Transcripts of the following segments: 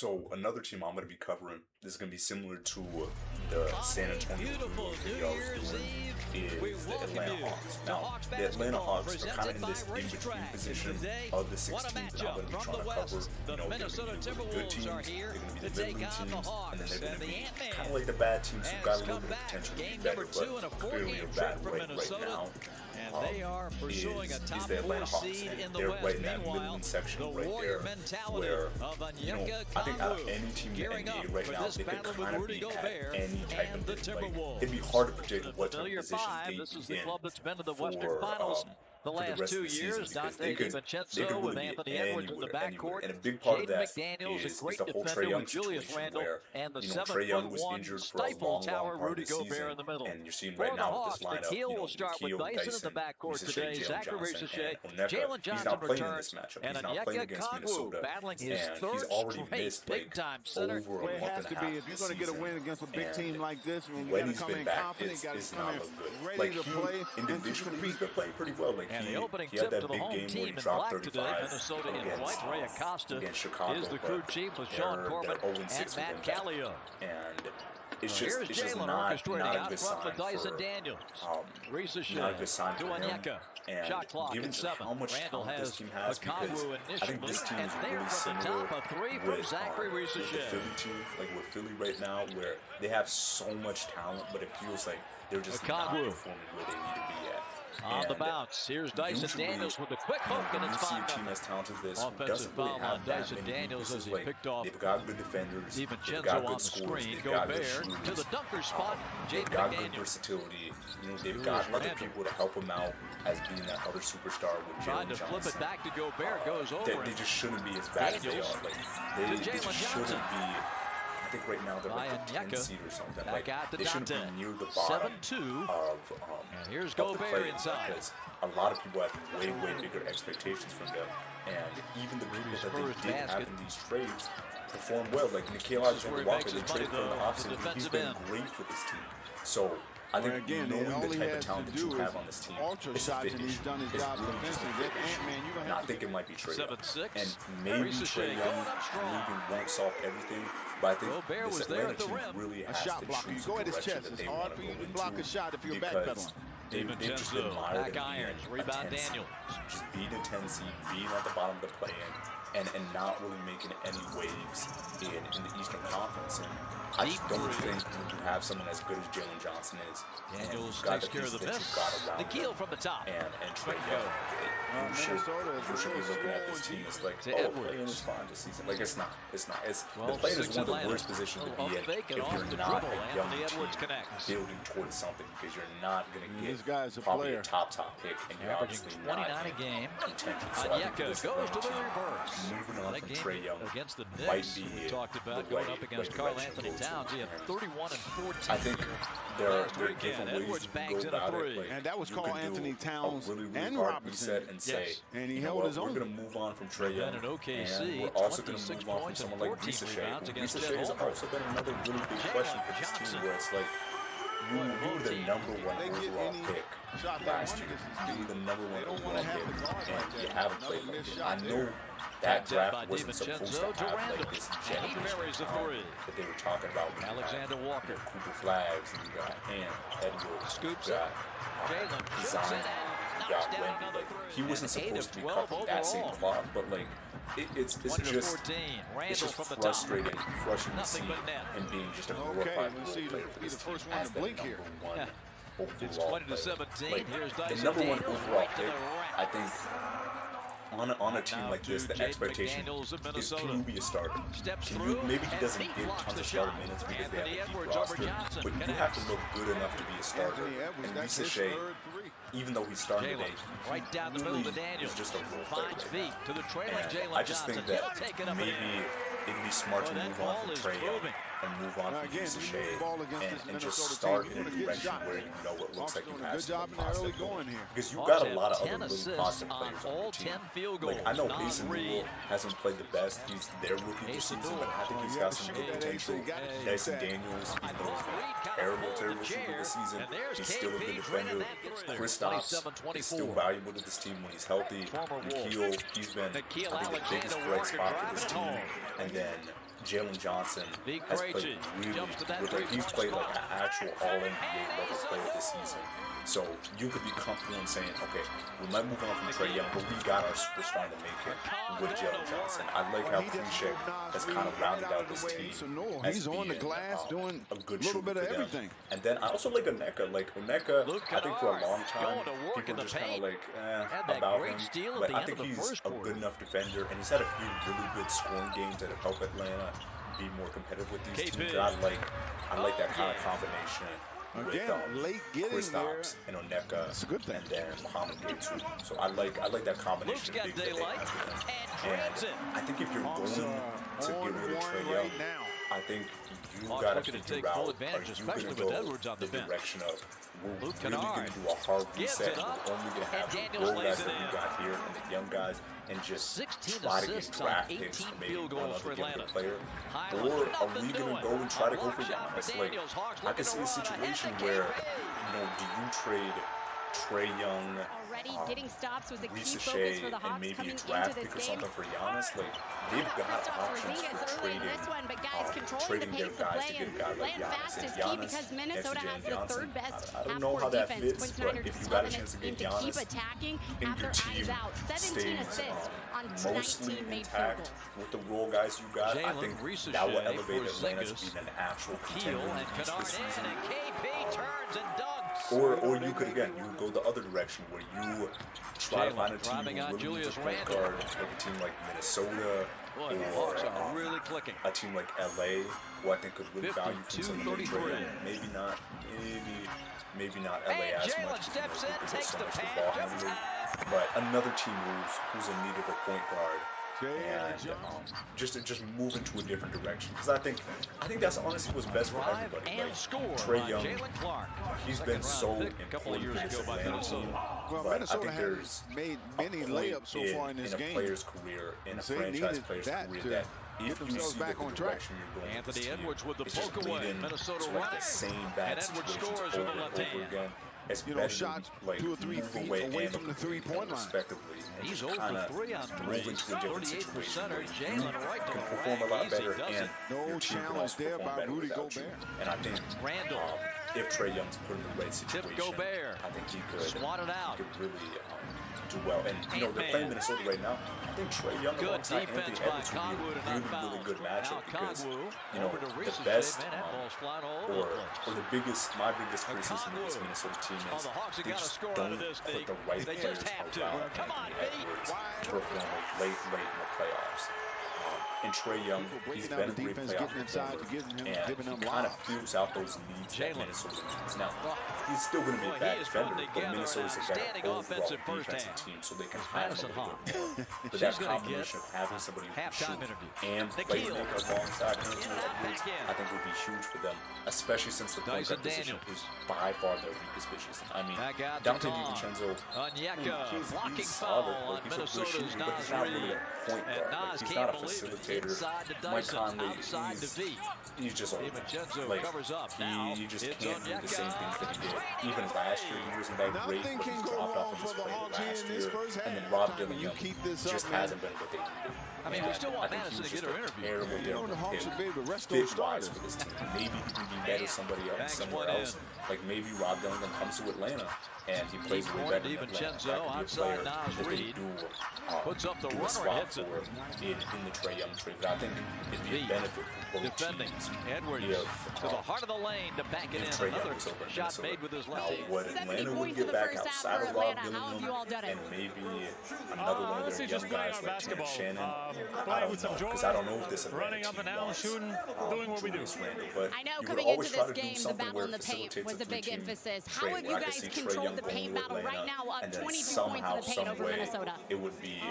So another team I'm going to be covering, this is going to be similar to the San Antonio Brewers video I was doing, is the Atlanta Hawks. Now, the Atlanta Hawks are kind of in this in-between position of the six teams that I'm going to be trying to cover. You know, they're going to be the good teams, they're going to be the middling teams, and then they're going to be kind of like the bad teams who've got a little bit of potential to be better, but clearly are bad right now. They are pursuing a top the Atlanta four Hawks, seed and in the they're West. right in that Meanwhile, middling section the right warrior there, mentality where, of you know, I think out of any team in the NBA right now, they could kind of be at any type of thing. Like, it'd be hard to predict what type of position they This is be the in club that's been to the for, Western Finals the for last rest 2 of the season, years. because Dante they could DiVincenzo with really Anthony be Edwards in the anywhere. backcourt. And a big part of Jaden that McDaniels, is a great the whole Trae defender Young with Julius situation Randle, where, and the you know, Trae Young was 7'1" injured for a stifle long tower part of Rudy the Gobert season, in the middle. and you're seeing For right the now with this Hawks, lineup, Nikhil you know, will start with Nikhil, Dyson in the backcourt Mr. today. Jalen Zachary Johnson, Ricochet, and Onyeka. Jalen He's Johnson not playing in returns, this matchup. and He's not playing Onyeka against Okongwu Minnesota, battling his and third he's already straight missed like big-time center. over Well, a it month has and to a half be. of If the you're going to get a season. win against a big team like this, you When got to he's come been in back, confident, got to it's come not in look good. ready Like to play and to individually, he's compete. been playing pretty well. Like And the opening he had tip that to the big home game where team he in dropped black today. 35 Minnesota in against, white. Ray Acosta against Chicago, is the crew chief with Sean Corbin and Matt Kallio. And it's Here's just Jalen not orchestrating a out good front sign with Dyson for, Daniels. Ricochet, not a good sign to for him. Onyeka. And Shot clock given at 7. how much Randall talent this has team has, because Okongwu I think this team and is there really from the similar top, a three from with, Zachary with the Ricochet. Philly team, like with Philly right now, where they have so much talent, but it feels like they're just not performing where they need to be at. On the bounce, here's Dyson Daniels with the quick hook, and it's 5-0. You see a team as talented as this Offensive doesn't really foul have on that Dyson many Daniels as weaknesses. he Like, picked off they've got good defenders, they've DiVincenzo got on good the scores, screen. they've got good Gobert to shooters, the dunker spot. they've Jaden got good McDaniels versatility. You know, they've got other people to help them out as being that other superstar with trying Jalen to flip Johnson. it back to Gobert, goes over. They just shouldn't be as bad as they are. Like, they just shouldn't be. I think right now they're like the 10th seed or something. Like, they shouldn't be near the bottom 7-2. of and here's of the Gobert play, inside. because a lot of people have way bigger expectations from them, and even the people that they did have in these trades perform well. Like Nikhil Alexander-Walker, they traded from the offseason. He's been great for this team. So I think again, knowing the type of talent that you have on this team, it's a fit issue. It's really just a fit issue. And I think it might be Trae Young. 7-6. And maybe Trae Young leaving won't solve everything, but I think this Atlanta team really has to choose a direction that they want to go into, because they've just been mired in being a 10 seed. Just being a 10 seed, being at the bottom of the play-in, and not really making any waves in the Eastern Conference. And I just don't think when you have someone as good as Jalen Johnson is, Daniels and takes care of the miss. Nikhil from the top. And Trae Young, you should be looking at this team as like, oh, playing is fine this season. Like, it's not. The play is one of the worst positions to be in if you're not a young team building towards something, because you're not going to get probably a top pick, and you're obviously not 29 a game. contention. So I think this goes to the team, reverse. moving on from Trae Young, against the might Knicks, be we talked about the going way up against the Karl direction Anthony to go Towns. to. He had 31 and 14. I think there are different ways Edwards you bangs can go in a about three. it. Like, And that was you Karl can do Anthony Towns a really and hard Robinson. reset and say, Yes. And he you know held what, his own. we're going to move on from Trae Young, And in OKC, and we're also going to 26 move on from points and someone like 14 Ricochet. rebounds against Ricochet has Chet also been another really big question for this team, where it's like, you were the number one overall pick last year. You were the number one overall pick, and you haven't played like it. I know that draft wasn't supposed to have like this generational talent that they were talking about. Alexander Walker, Cooper Flags, and you got Ant, Edwards, scoops you it. got Jalen Design, you got Wemby. Like, he wasn't supposed to be covering that same clock, but like, it's just frustrating to see him being just a glorified role player for this team as the number one overall player. Like, the number one overall pick, I think, on a team like this, the expectation is, can you be a starter? Maybe he doesn't get tons of starter minutes because they have a deep roster, but you have to look good enough to be a starter. And Ricochet, even though he's starting today, right down the middle of Daniels, is just a role finds player feet to the trailing Jalen I just think that maybe it'd be smart to move on from Trae Young and move on from Ricochet and just start in a direction where you know it looks like you have some positive going. Because you've got a lot of other really positive players on your team. Like, I know Mason Rule hasn't played the best. He's their rookie this season, but I think he's got some good potential. Dyson Daniels, even though he's been terrible shooter this season, he's still a good defender. Kristaps is still valuable to this team when he's healthy. Nikhil, he's been, I think, the biggest bright spot for this team. And then Jalen Johnson has played really good. He's played like an actual all-NBA level player this season. So you could be comfortable in saying, okay, we might move on from Trae Young, but we got our superstar to make it with Jalen Johnson. I like how Krejci has kind of rounded out this team as he's on the glass doing a good a little bit of everything. And then I also like Onyeka. Like Onyeka, I think for a long time people were just kind of like about him, but I think he's a good enough defender, and he's had a few really good scoring games that have helped Atlanta be more competitive with these teams. I like that kind of combination. With late getting Kristaps and Onyeka, and then Mohamed Gay. So I like that combination of big that they have with them. And I think if you're going to get rid of Trae Young, I think you got to figure out, are you going to go the direction of, we're really going to do a hard reset, we're only going to have the old guys that we got here and the young guys, and just try to get draft picks for maybe one other younger player? Or are we going to go and try to go for Giannis? Like, I can see a situation where, do you trade Trae Young, getting stops was a key Reese focus Shea, for the and Hawks maybe coming a draft into this pick or game. something for Giannis? Like, they've got options for trading, trading their guys to get a guy like Giannis. And Giannis, because Minnesota has the third best I don't know how that fits, but if you got a chance to get to Giannis, keep attacking and your after team eyes out. 17 assists on mostly 19 made intact field goals. with the role guys you got, I think that will elevate Atlanta to being an actual contender this season. Or you could, again, you go the other direction where you try to find a team who really needs a point guard, like a team like Minnesota, or a team like LA, who I think could really value from some of the trade. Maybe not LA as much because there's so much the ball handling. But another team who's in need of a point guard. And just move into a different direction, because I think that's honestly what's best for everybody. Like Trae Young, he's been so important for this Atlanta team, but I think there's made many layups so far in this game. In a player's career, in a franchise player's career, that if you see that the direction you're going with this team, it's just bleeding to like the same bad situations over and over again. It's shots 2 or 3 feet away from the three-point line. Respectively, and just kind of move into a different situation where you can perform a lot better, and your team can also perform better without you. And I think if Trae Young's put in the right situation, I think he could really do well. And they're playing Minnesota right now. I think Trae Young alongside Anthony Edwards would be a really good matchup, because the best or the biggest, my biggest criticism of this Minnesota team is they just don't put the right players around Anthony Edwards to perform late in the playoffs. And Trae Young, he's been a great playoff performer, and he kind of fills out those needs that Minnesota needs. Now, he's still going to be a bad defender, but Minnesota's a better overall defensive team, so they can have him a little bit more. But that combination of having somebody who can shoot and play make alongside Anthony Edwards, I think would be huge for them, especially since the point guard position is by far their weakest position. I mean, Dante DiVincenzo, he's solid, like he's a good shooter, but he's not really a point guard. Like, he's not a facilitator. Mike Conley, he's just old. Like, he just can't do the same things that he did. Even last year, he wasn't that great, but he dropped off of his play last year. And then Rob Dillingham just hasn't been what they needed. I mean, we still want Madison to get her interview. The Hawks should be able to rest fit those starters for this team. Maybe he can be better somebody else somewhere else. Like maybe Rob Dillingham comes to Atlanta and he plays way better than Atlanta. That could be a player that they do a swap for in the Trae Young trade. But I think it'd be a benefit for both teams. Edwards to the heart of the lane to back it in. Another shot made with his left hand. What Atlanta would get back outside of Rob Dillingham and maybe another one of their young guys like Terrence Shannon. I don't know, because I don't know if this running up and down, shooting, doing what we do. I know coming into this game, the battle in the paint was a big emphasis. How have you guys controlled the paint battle right now, up 23 points in the paint over Minnesota? It would be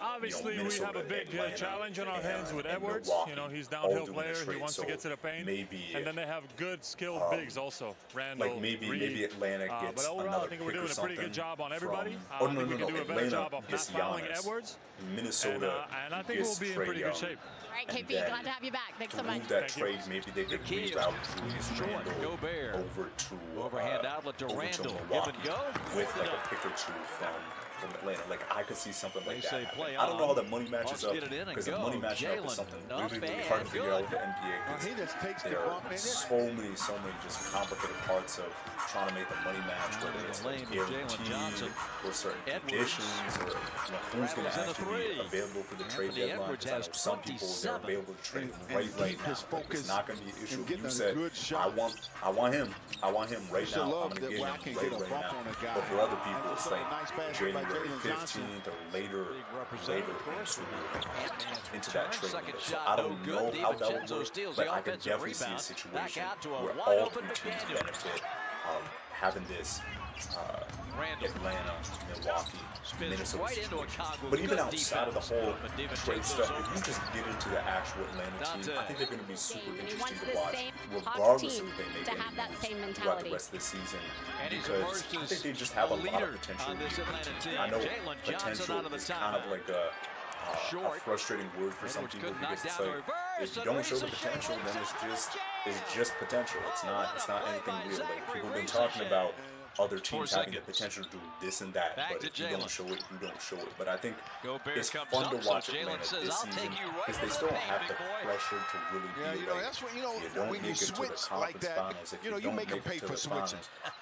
obviously we have a big challenge on our hands with Edwards. He's downhill player. He wants to get to the paint. And then they have good skilled bigs also. Randall, like maybe Atlanta gets but overall, I think we're doing a pretty good job on everybody. I think we can do a better job of not fouling Edwards. Minnesota and I think we'll be in pretty good shape. All right, KP, glad to have you back. Thanks so much. That trade, maybe they could reroute Julius Randle over to overhand outlet to Randle. Milwaukee Give and go with like a pick or two from Atlanta. Like, I could see something like that happen. I don't know how the money matches up, because the money matching up is something really hard to figure out with the NBA. There are so many just complicated parts of trying to make the money match, whether it's like guaranteed or certain conditions, or who's going to actually be available for the trade deadline. Because I know some people, they're available to trade right now. It's not going to be an issue. You said, I want him right now. I'm going to get him right now. But for other people, it's like January 15th or later into that trade window. So I don't know how that will work, but I can definitely see a situation where all three teams benefit having this Atlanta, Milwaukee, Minnesota situation. But even outside of the whole trade stuff, if you just get into the actual Atlanta team, I think they're going to be super interesting to watch, regardless if they make any moves throughout the rest of the season. Because I think they just have a lot of potential. I know potential is kind of like a frustrating word for some people, because it's like, if you don't show the potential, then it's just potential. It's not anything real. Like, people have been talking about other teams having the potential to do this and that, but if you don't show it, you don't show it. But I think it's fun to watch Atlanta this season, because they still don't have the pressure to really be like, you don't make it to the conference finals. If you don't make it to the finals,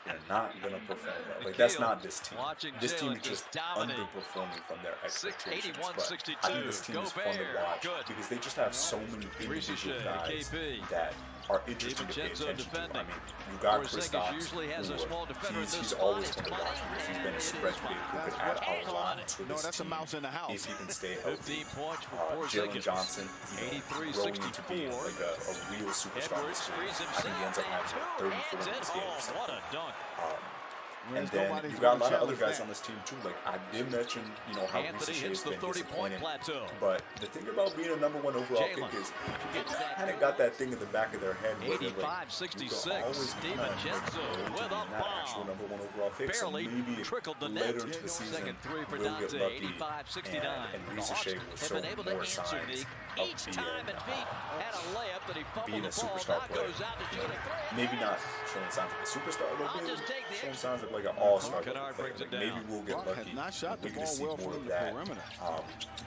you're not going to perform well. Like, that's not this team. This team is just underperforming from their expectations. But I think this team is fun to watch, because they just have so many individual guys that are interesting to pay attention to. I mean, you got Kristaps, who he's always fun to watch, because he's been a stretch big who could add a lot to this team if he can stay healthy. Jalen Johnson, growing into being like a real superstar in this team. I think he ends up having 34 in this game. And then you got a lot of other guys on this team too. Like, I did mention, how Reese Shea has been disappointing. But the thing about being a #1 overall pick is you kind of got that thing in the back of their head where they're like, you can always kind of with that actual #1 overall pick. So maybe later into the season we'll get lucky, and Reese Shea will show more signs of being a superstar player. Maybe not showing signs of a superstar, but showing signs of like an all-star. Like, maybe we'll get lucky. We can see more of that.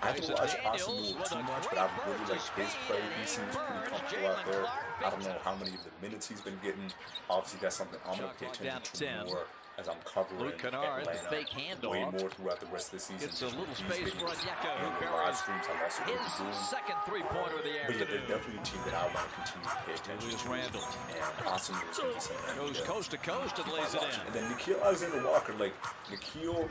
I haven't watched Austin Newell too much, but I really like his play. He seems pretty comfortable out there. I don't know how many of the minutes he's been getting. Obviously, that's something I'm going to pay attention to more as I'm covering Atlanta way more throughout the rest of the season. It's a little space for Onyeka, who the live streams I'm also going to be doing. Second three-pointer of the air. But yeah, they're definitely a team that I want to continue to pay attention to. Randall. And Austin Newell's going to be something. Goes coast to coast and lays it in. And then Nickeil Alexander-Walker, like, Nickeil,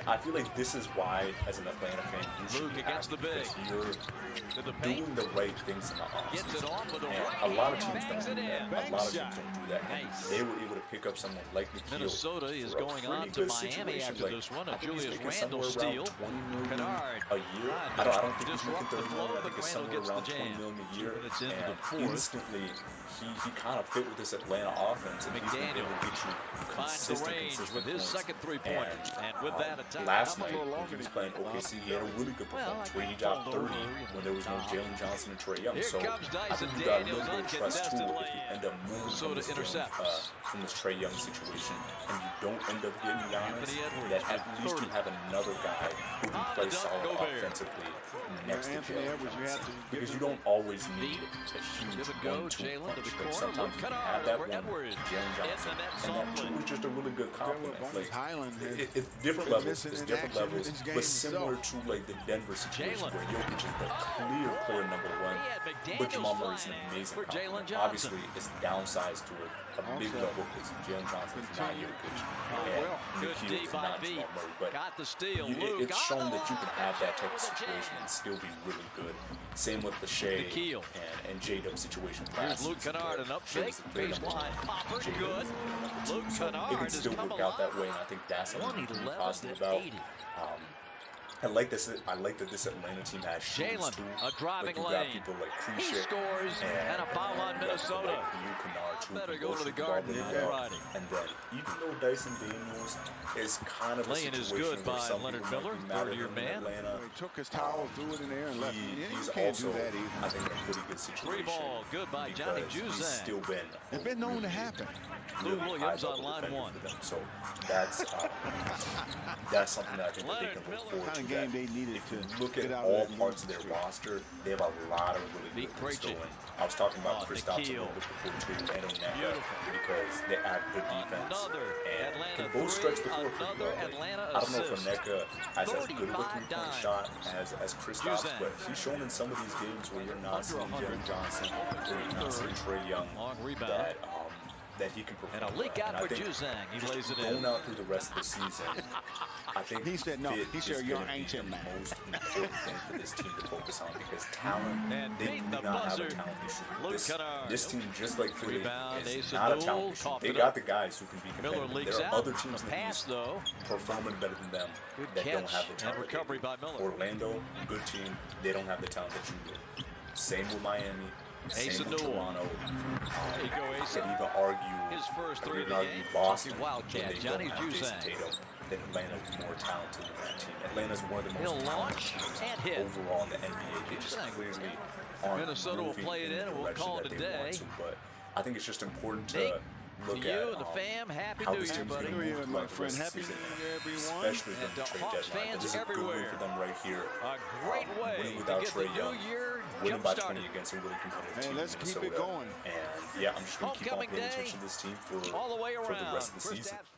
I feel like this is why, as an Atlanta fan, you should be happy, because you're doing the right things in the offseason. And a lot of teams don't do that. A lot of teams don't do that. And they were able to pick up someone like Nickeil. Minnesota is going on to Miami after this one. A Julius Randle steal. Kennard a year. I don't think he's making $30 million. I think it's somewhere around $20 million a year. And instantly, he kind of fit with this Atlanta offense, and he's been able to get you consistent with his second three-pointer. And with that attack, last night when he was playing OKC, he had a really good performance where he dropped 30 when there was no Jalen Johnson and Trae Young. So I think you got a little bit of trust too if you end up moving from this Trae Young situation and you don't end up getting Giannis, that at least you have another guy who can play solid offensively next to Jalen Johnson, because you don't always need a huge 1-2 punch. Like, sometimes you can have that one, Jalen Johnson, and that two is just a really good compliment. Like, it's different levels, but similar to like the Denver situation where Jokic is the clear player #1, but Jamal Murray's an amazing compliment. Obviously, it's downsized to a big level because Jalen Johnson is not Jokic, and Nickeil is not Jamal Murray, but it's shown that you can have that type of situation and still be really good. Same with the Shea and J-Dub situation last Luke Kennard, an up fake, baseline, popper, good. Luke Kennard it can still work out that way, and I think that's something to be positive about. I like this. I like that this Atlanta team has shooters Jalen, too. a driving like, you lane. got people like He Krishik scores, and a foul on Minnesota. Better go to the Garden on Friday. And then, even though Dyson Daniels is kind of a Lane is situation good where by some Leonard people Miller, might be mad at third-year him in man. Atlanta, He took his towel, threw it in there, and left. he's You can't also, do that either. I think, in a pretty good situation. Ball, good by Johnny because he's Juzang. still been It's been known to happen. Lou really Williams high-level on line defender one. for them. So that's something that I think that they can look forward Kind to. of game that they needed if to you look at get out all of that parts of their roster, they have a lot of really good things Krejci. going. I was talking about On the Kristaps a keel. little bit before too, and Onyeka, Beautiful. because they have good defense. Another and Atlanta can both stretch the floor pretty another well. Like, Atlanta I don't know if assist. Onyeka has as good of a 35 three-point shot as Kristaps, Juzang. but he's shown in some of these games where you're not Under seeing 100. Jalen Johnson, where you're not seeing Trae Young, Long rebound. that he can perform. And a leak well. out And I for think Juzang. He just lays it going in. out through the rest of the season, I think He said no. fit He said is you're gonna be ancient the man. most important thing for this team to focus on because talent, And they beat do the not have a buzzer. talent issue. Luke This, Kennard. this team, just like Philly, Rebound, is Asa not a Newell talent issue. coughed They it got up. the guys who can be Miller competitive. leaks There are out. other teams A in the pass, East though. performing better than them Good that don't catch have the and talent. recovery by Miller. Orlando, good team. They don't have the talent that you do. Same with Miami. Asa Same with Newell. Toronto. There you go, You Asa. can even argue His first three of you the can argue game. Boston, Wildcat, when they Johnny don't have Jason Juzang. Tatum, that Atlanta's more talented than that team. Atlanta's one of the He'll most talented launch teams and hit. overall in the NBA. They just Juzang. clearly aren't Minnesota will moving play it in the in, and we'll direction call that it a they want day. to, but I think it's just important to Nick, look to you at and the fam, happy how New this Year, team's buddy. going to New Year, move my throughout the friend. rest of the Happy season. New Year, everyone. Especially And the to trade Hawks deadline. fans This is a good everywhere. win for them right here. A great way Winning to without get the Trae Young. new year Winning by 20 jump-started. against a really competitive Hey, team. let's in keep it Minnesota. going. And yeah, I'm just going to keep on Homecoming paying day, attention to this team for all the way the around. rest of the Chris season. Dabbs